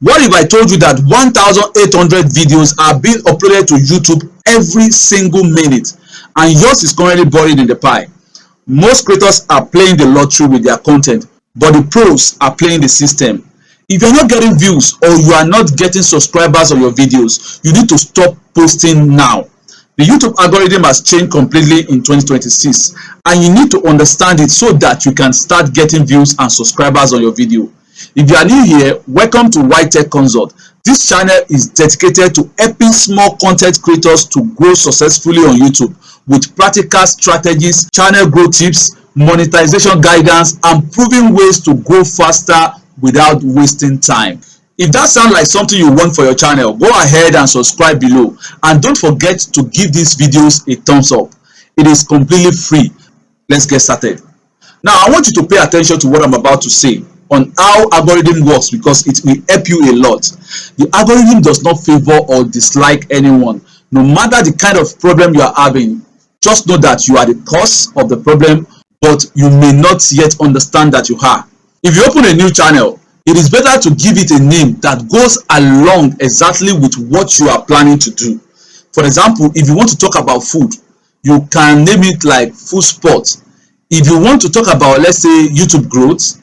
What if I told you that 1,800 videos are being uploaded to YouTube every single minute and yours is currently buried in the pie? Most creators are playing the lottery with their content, but the pros are playing the system. If you're not getting views or you are not getting subscribers on your videos, you need to stop posting now. The YouTube algorithm has changed completely in 2026, and you need to understand it so that you can start getting views and subscribers on your video. If you are new here, welcome to White Tech Consult. This channel is dedicated to helping small content creators to grow successfully on YouTube with practical strategies, channel growth tips, monetization guidance, and proven ways to grow faster without wasting time. If that sounds like something you want for your channel, go ahead and subscribe below, and don't forget to give these videos a thumbs up. It is completely free. Let's get started. Now I want you to pay attention to what I'm about to say on how algorithm works, because it will help you a lot. The algorithm does not favor or dislike anyone. No matter the kind of problem you are having, just know that you are the cause of the problem, but you may not yet understand that you are. If you open a new channel, it is better to give it a name that goes along exactly with what you are planning to do. For example, if you want to talk about food, you can name it like Food Spot. If you want to talk about, let's say, YouTube growth,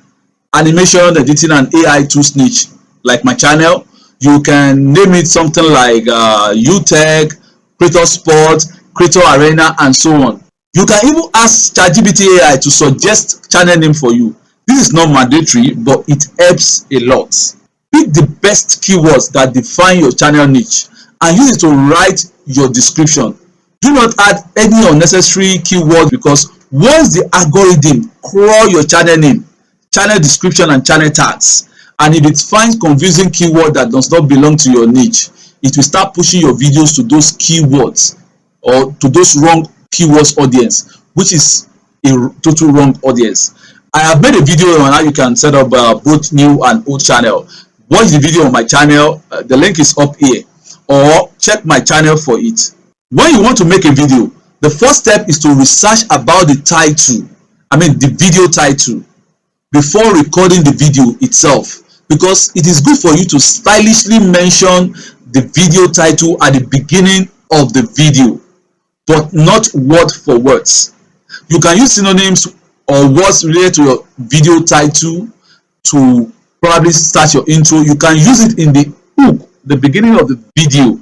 animation, editing, and AI tools niche, like my channel, you can name it something like UTech, Creator Sport, Creator Arena, and so on. You can even ask ChatGPT AI to suggest channel name for you. This is not mandatory, but it helps a lot. Pick the best keywords that define your channel niche and use it to write your description. Do not add any unnecessary keywords, because once the algorithm crawl your channel name, channel description, and channel tags, and if it finds confusing keyword that does not belong to your niche, it will start pushing your videos to those keywords or to those wrong keywords audience, which is a total wrong audience. I have made a video on how you can set up both new and old channel. Watch the video on my channel. The link is up here, or check my channel for it. When you want to make a video, the first step is to research about the title, the video title, before recording the video itself, because it is good for you to stylishly mention the video title at the beginning of the video, but not word for words. You can use synonyms or words related to your video title to probably start your intro. You can use it in the hook, the beginning of the video.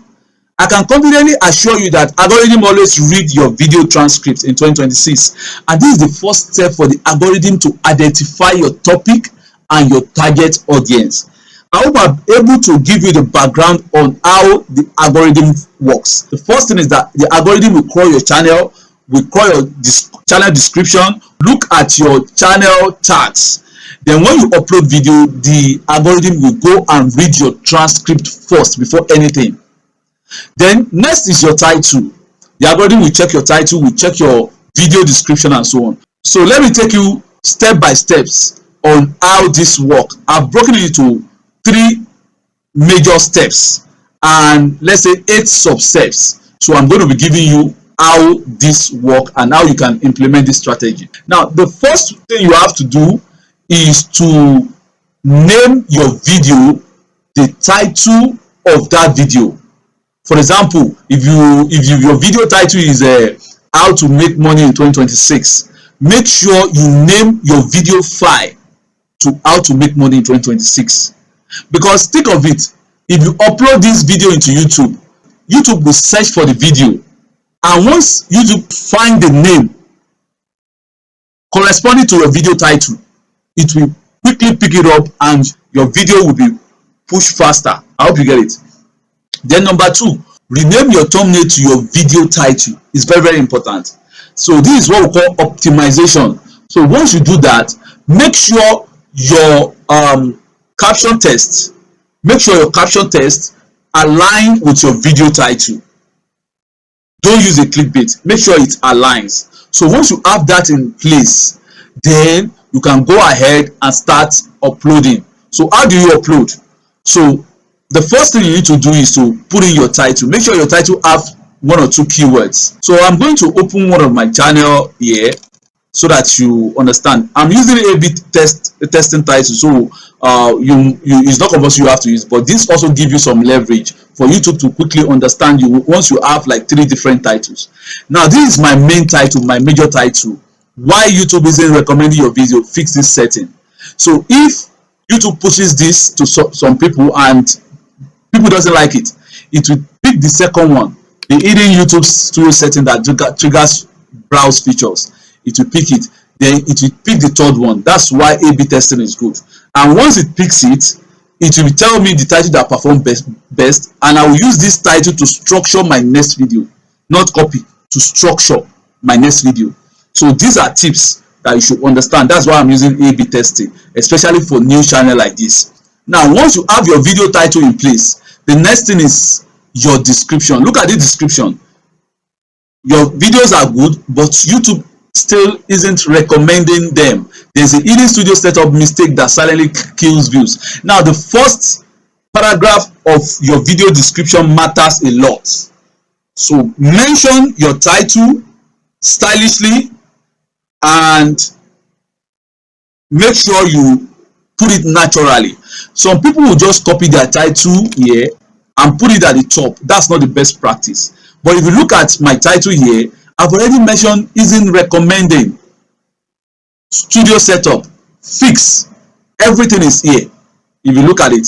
I can confidently assure you that algorithm always read your video transcript in 2026, and this is the first step for the algorithm to identify your topic and your target audience. I hope I'm able to give you the background on how the algorithm works. The first thing is that the algorithm will crawl your channel, will crawl your channel description, look at your channel tags. Then when you upload video, the algorithm will go and read your transcript first before anything. Then next is your title. The algorithm will check your title, will check your video description, and so on. So let me take you step by steps on how this works. I've broken it into 3 major steps and let's say 8 sub steps. So I'm going to be giving you how this works and how you can implement this strategy. Now, the first thing you have to do is to name your video the title of that video. For example, if your video title is how to make money in 2026, make sure you name your video file to how to make money in 2026. Because think of it, if you upload this video into YouTube, YouTube will search for the video, and once YouTube find the name corresponding to your video title, it will quickly pick it up and your video will be pushed faster. I hope you get it. Then number 2, rename your thumbnail to your video title. It's very, very important. So this is what we call optimization. So once you do that, make sure your caption text align with your video title. Don't use a clickbait. Make sure it aligns. So once you have that in place, then you can go ahead and start uploading. So how do you upload? So the first thing you need to do is to put in your title. Make sure your title have 1 or 2 keywords. So I'm going to open one of my channel here. so that you understand. I'm using A/B testing title, so it's not compulsory you have to use, but this also gives you some leverage for YouTube to quickly understand you once you have like 3 different titles. Now this is my main title, my major title. Why YouTube isn't recommending your video? Fix this setting. So if YouTube pushes this to some people and people doesn't like it, it will pick the second one, the hidden YouTube studio setting that triggers browse features. It will pick it, then it will pick the third one. That's why A/B testing is good. And once it picks it, it will tell me the title that performed best, and I will use this title to structure my next video, not copy, to structure my next video. So these are tips that you should understand. That's why I'm using A/B testing, especially for new channel like this. Now once you have your video title in place, the next thing is your description. Look at the description. Your videos are good, but YouTube still isn't recommending them. There's a hidden studio setup mistake that silently kills views. Now the first paragraph of your video description matters a lot. So mention your title stylishly and make sure you put it naturally. Some people will just copy their title here and put it at the top. That's not the best practice. But if you look at my title here, I've already mentioned isn't recommending. Studio setup, fix, everything is here. If you look at it,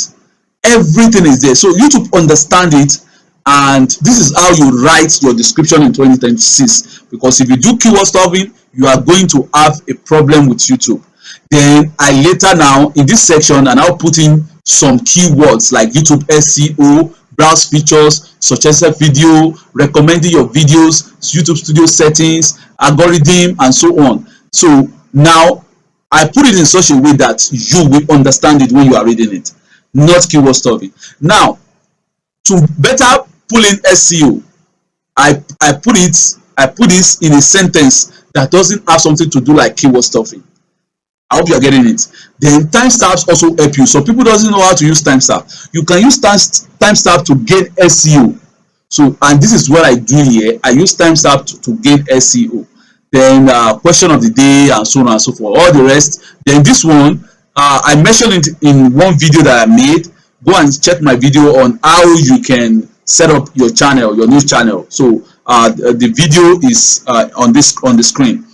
everything is there. So YouTube understand it, and this is how you write your description in 2026. Because if you do keyword stuffing, you are going to have a problem with YouTube. Then I later now in this section, and I'll put in some keywords like YouTube SEO, browse features, suggested video, recommending your videos, YouTube studio settings, algorithm, and so on. So now I put it in such a way that you will understand it when you are reading it, not keyword stuffing. Now to better pull in SEO, I put this in a sentence that doesn't have something to do like keyword stuffing. I hope you are getting it. Then timestamps also help you. So people doesn't know how to use timestamp. You can use timestamp to gain SEO. So, and this is what I do here. I use timestamp to gain SEO. Then question of the day and so on and so forth. All the rest. Then this one, I mentioned it in one video that I made. Go and check my video on how you can set up your channel, your news channel. So the video is on the screen.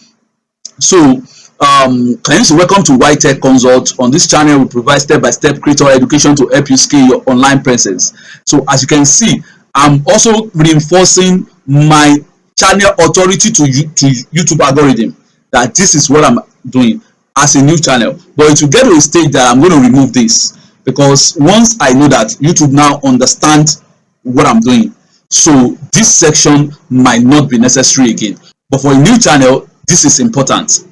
So clients, welcome to White Tech Consult. On this channel we provide step-by-step creator education to help you scale your online presence. So as you can see, I'm also reinforcing my channel authority to YouTube algorithm, that this is what I'm doing as a new channel. But it will get to a stage that I'm going to remove this, because once I know that YouTube now understands what I'm doing, so this section might not be necessary again. But for a new channel, this is important.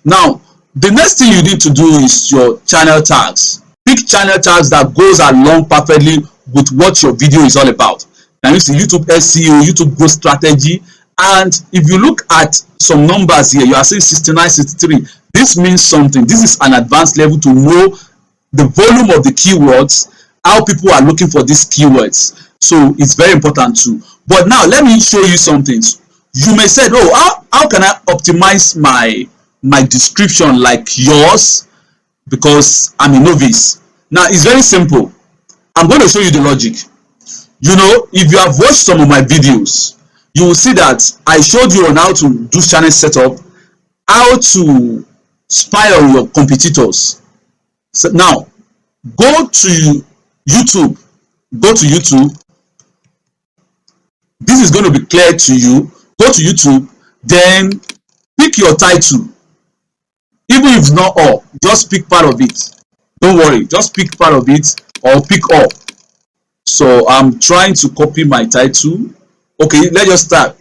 Now the next thing you need to do is your channel tags. Pick channel tags that goes along perfectly with what your video is all about. Now you see YouTube SEO, YouTube growth strategy, and if you look at some numbers here, you are seeing 69, 63. This means something. This is an advanced level to know the volume of the keywords, how people are looking for these keywords. So it's very important too. But now let me show you something. You may say, oh, how can I optimize my description like yours, because I'm a novice? Now it's very simple. I'm going to show you the logic. You know, if you have watched some of my videos, you will see that I showed you on how to do channel setup, how to spy on your competitors. So now go to YouTube. Go to YouTube. This is going to be clear to you. Go to YouTube, then pick your title. Even if it's not all, just pick part of it. Don't worry, just pick part of it or pick all. So I'm trying to copy my title. Okay, let's just start.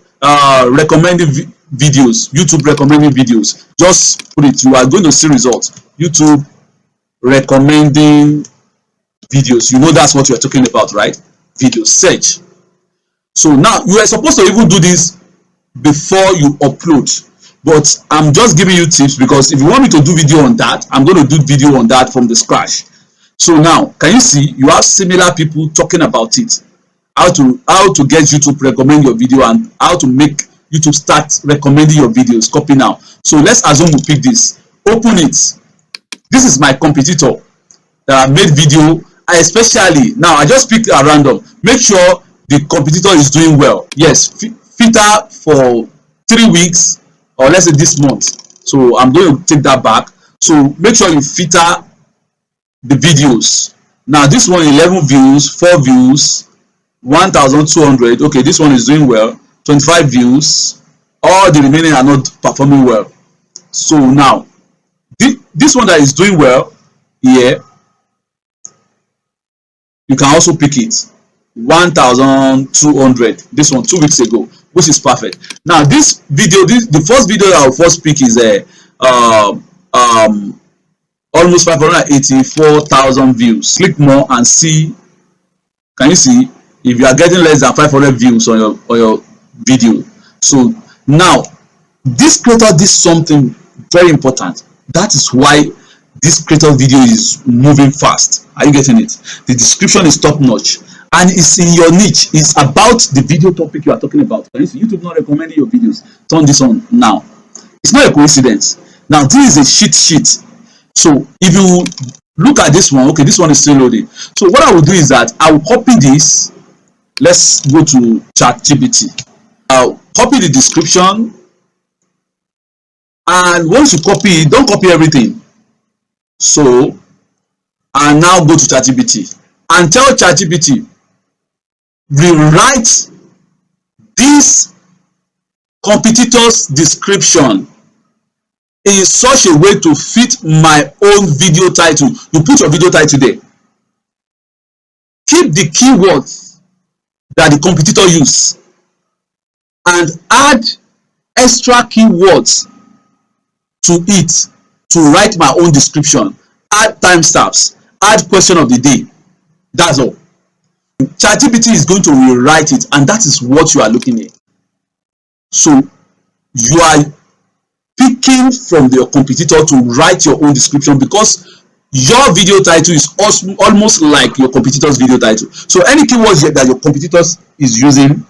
Recommending videos, YouTube recommending videos. Just put it. You are going to see results. YouTube recommending videos. You know that's what you're talking about, right? Video search. So now you are supposed to even do this before you upload, but I'm just giving you tips, because if you want me to do video on that, I'm going to do video on that from the scratch. So now can you see you have similar people talking about it, how to get YouTube to recommend your video and how to make YouTube start recommending your videos. Copy now. So let's assume we pick this. Open it. This is my competitor that I made video. Especially now, I just pick at random. Make sure the competitor is doing well. Yes, filter for 3 weeks, or let's say this month. So I'm going to take that back. So make sure you filter the videos. Now this one, 11 views, 4 views, 1,200. Okay, this one is doing well. 25 views. All the remaining are not performing well. So now this one that is doing well here, you can also pick it. 1,200. This one 2 weeks ago, which is perfect. Now this video, the first video that I'll first pick is almost 584,000 views. Click more and see. Can you see if you are getting less than 500 views on your video? So now this creator did something very important. That is why this creator video is moving fast. Are you getting it? The description is top notch and it's in your niche. It's about the video topic you are talking about. Can you see YouTube not recommending your videos? Turn this on now. It's not a coincidence. Now this is a cheat sheet. So if you look at this one, okay, this one is still loading. So what I will do is that I will copy this. Let's go to ChatGPT. I'll copy the description, and once you copy it, don't copy everything. So I now go to ChatGPT and tell ChatGPT, rewrite this competitor's description in such a way to fit my own video title. You put your video title there. Keep the keywords that the competitor use and add extra keywords to it to write my own description. Add timestamps, add question of the day. That's all. ChatGPT is going to rewrite it, and that is what you are looking at. So you are picking from your competitor to write your own description, because your video title is almost like your competitor's video title. So any keywords that your competitor is using,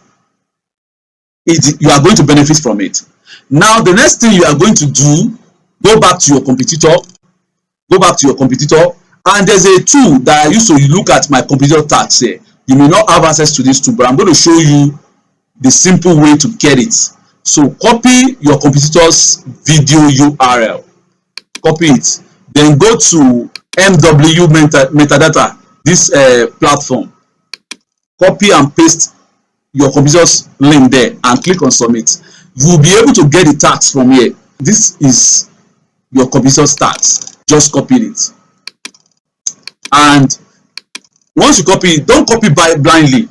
you are going to benefit from it. Now the next thing you are going to do, go back to your competitor, and there's a tool that I used to look at my competitor tags here. You may not have access to this tool, but I'm going to show you the simple way to get it. So copy your competitor's video URL, copy it, then go to MW metadata, this platform, copy and paste your competitor's link there and click on submit. You will be able to get the tags from here. This is your competitor's tags. Just copy it, and once you copy it, don't copy blindly.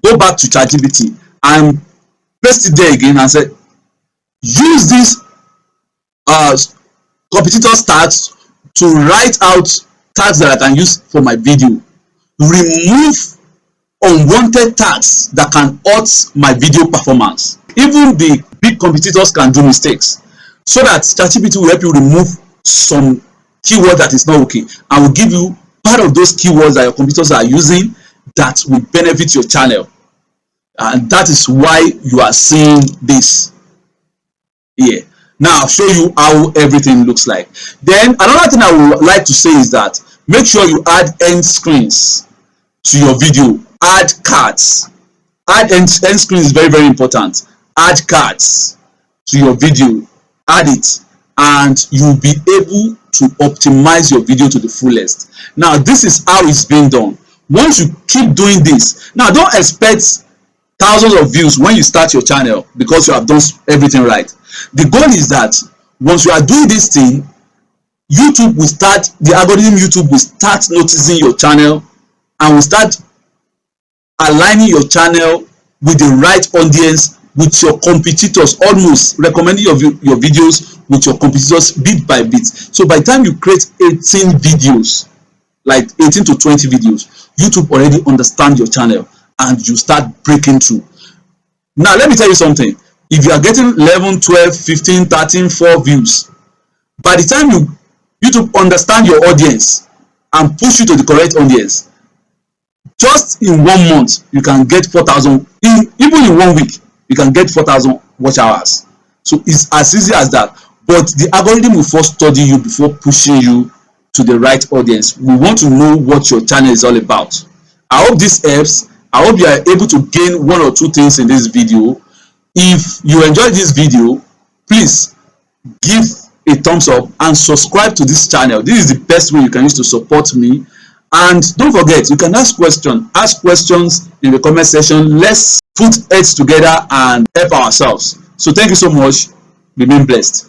Go back to ChatGPT and paste it there again and say, use this competitor's tags to write out tags that I can use for my video. Remove unwanted tags that can hurt my video performance. Even the big competitors can do mistakes, so that ChatGPT will help you remove some keyword that is not okay, and will give you part of those keywords that your competitors are using that will benefit your channel. And that is why you are seeing this here. Now I'll show you how everything looks like. Then another thing I would like to say is that make sure you add end screens to your video. Add cards. Add end screen is very, very important. Add cards to your video. Add it, and you'll be able to optimize your video to the fullest. Now this is how it's being done. Once you keep doing this, now don't expect thousands of views when you start your channel because you have done everything right. The goal is that once you are doing this thing, the algorithm YouTube will start noticing your channel and will start aligning your channel with the right audience, with your competitors, almost recommending your videos with your competitors bit by bit. So by the time you create 18 videos, like 18 to 20 videos, YouTube already understands your channel and you start breaking through. Now let me tell you something. If you are getting 11, 12, 15, 13, 4 views, by the time YouTube understand your audience and push you to the correct audience, just in 1 month you can get 4,000. Even in 1 week you can get 4,000 watch hours. So it's as easy as that. but the algorithm will first study you before pushing you to the right audience. We want to know what your channel is all about. I hope this helps. I hope you are able to gain one or two things in this video. If you enjoyed this video, please give a thumbs up and subscribe to this channel. This is the best way you can use to support me. And don't forget, you can ask questions in the comment section. Let's put heads together and help ourselves. So thank you so much. Remain blessed.